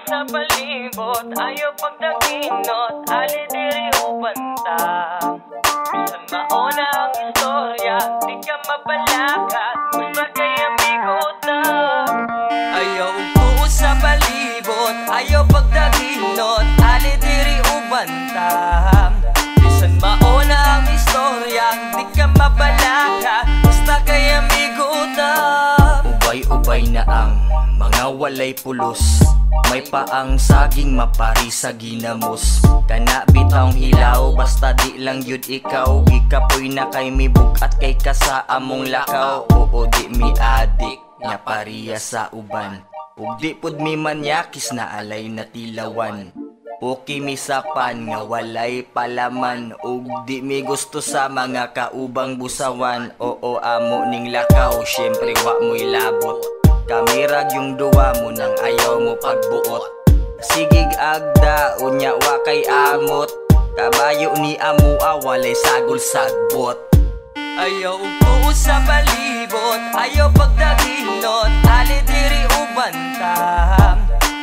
sa palibot, ayaw pagdaginot, ali diri ubanta. Bisan mauna ang istorya, di ka mabalakat, basta kay amigo ta. Ayaw ugtuo sa palibot, ayaw pagdaginot, ali diri ubanta. Bisan mauna ang istorya, di ka mabalakat, basta kay amigo ta. Ubay-ubay na ang mga walay pulos, may paang saging mapari sa ginamos. Kana bitawng hilaw, basta di lang yun ikaw. Gikapoy na kay mi bugat kay kasa among lakaw. Oo di mi adik, nya pariya sa uban. Ug di pud mi manyakis na alay na tilawan. Puki mi sapan nga walay palaman. Ug di mi gusto sa mga kaubang busawan. Oo amo ning lakaw, syempre wa mo'y labot. Kamirag yung duwa mo nang ayaw mo pagbuot. Sigig agda, unya wa kay amot. Kabayo ni amua, walay sagol sagbot. Ayaw ugtuo sa palibot, ayaw pagdaginot, ali diri ubanta.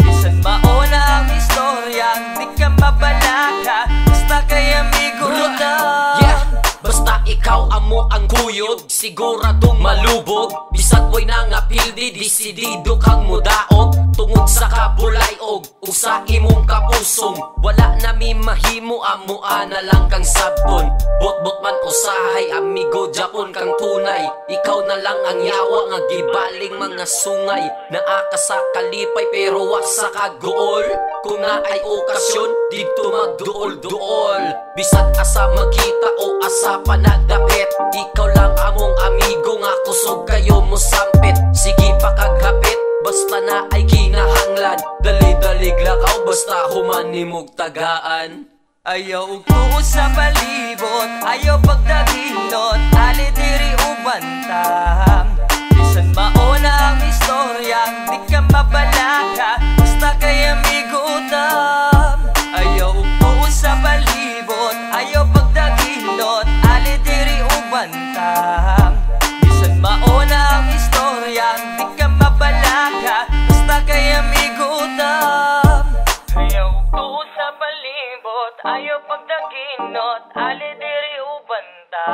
Bisan mauna ang istorya, di ka mabalaka, basta kay amigo ta. Basta ikaw amo ang kuyog, siguradong malubog. Bisag way na nga pildi, disidido kang mudaog. Tungod sa kabulay og usa imong kapusong, wala na mi mahimo, amoa na lang kang sabon. Bot-bot man usahay, amigo japon kang tunay. Ikaw na lang ang yawa nga gibaling mga sungay. Naaka sa kalipay pero wa sa kagool. Kung na ay okasyon, dito magduol-duol. Bisag asa magkita o asa panagdapit, ikaw lang among amigo nga kusog kayo mo sampit. Sige pa kaghapit, basta na ay kinahanglan. Dali-dalig lakaw, basta humanimog tagaan. Ayaw ugtuo sa palibot, ayaw pagdaginot, ali diri ubanta. Bisan mauna ang istorya, di ka mabalaka, basta kay amigo ta. Ayaw ugtuo sa palibot, ayaw pagdaginot, ali diri ubanta. Bisan mauna ang istorya, di ka mabalaka, basta kay amigo ta. Ayaw ugtuo sa palibot, ayaw pagdaginot, ali diri ubanta.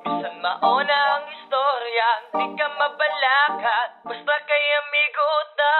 Bisan mauna ang istorya, di ka mabalaka, basta kay amigo ta.